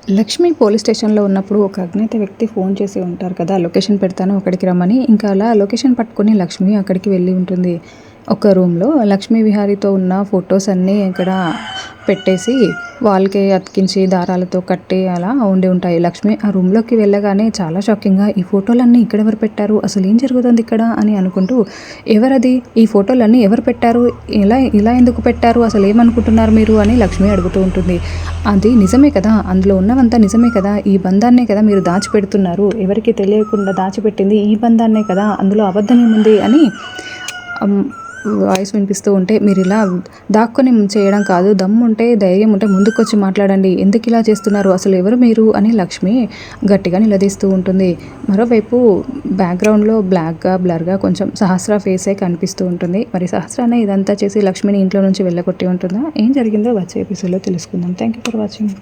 Lakshmi police స్టేషన్‌లో ఉన్నప్పుడు ఒక అజ్ఞాత వ్యక్తి ఫోన్ చేసి ఉంటారు కదా! లొకేషన్ పెడతాను అక్కడికి రమ్మని. ఇంకా అలా లొకేషన్ పట్టుకొని లక్ష్మి అక్కడికి వెళ్ళి ఉంటుంది. ఒక రూమ్‌లో లక్ష్మీ విహారీతో ఉన్న ఫోటోస్ అన్నీ ఇక్కడ పెట్టేసి వాల్‌కి అతికించి దారాలతో కట్టి అలా ఉండి ఉంటాయి. లక్ష్మి ఆ రూమ్‌లోకి వెళ్ళగానే చాలా షాకింగ్‌గా ఈ ఫోటోలన్నీ ఇక్కడెవరు పెట్టారు? అసలు ఏం జరుగుతుంది ఇక్కడ? అని అనుకుంటూ ఎవరది? ఈ ఫోటోలన్నీ ఎవరు పెట్టారు? ఇలా ఎందుకు పెట్టారు? అసలు ఏమనుకుంటున్నారు మీరు? అని లక్ష్మి అడుగుతూ ఉంటుంది. అది నిజమే కదా! అందులో ఉన్నవంతా నిజమే కదా! ఈ బంధాన్నే కదా మీరు దాచిపెడుతున్నారు. ఎవరికీ తెలియకుండా దాచిపెట్టింది ఈ బంధాన్నే కదా! అందులో అబద్ధమేముంది అని హ్మ్. వాయిస్ వినిపిస్తూ ఉంటే, మీరిలా దాక్కొని చేయడం కాదు. దమ్ముంటే, ధైర్యం ఉంటే ముందుకొచ్చి మాట్లాడండి. ఎందుకిలా చేస్తున్నారు? అసలు ఎవరు మీరు? అని లక్ష్మి గట్టిగా నిలదీస్తూ ఉంటుంది. మరోవైపు బ్యాక్‌గ్రౌండ్‌లో బ్లర్‌గా కొంచెం సహస్ర ఫేసే కనిపిస్తూ ఉంటుంది. మరి సహస్రనే ఇదంతా చేసి లక్ష్మిని ఇంట్లో నుంచి వెళ్ళగొట్టి ఉంటుందా? ఏం జరిగిందో వచ్చే ఎపిసోడ్‌లో తెలుసుకుందాం. Thank you for watching.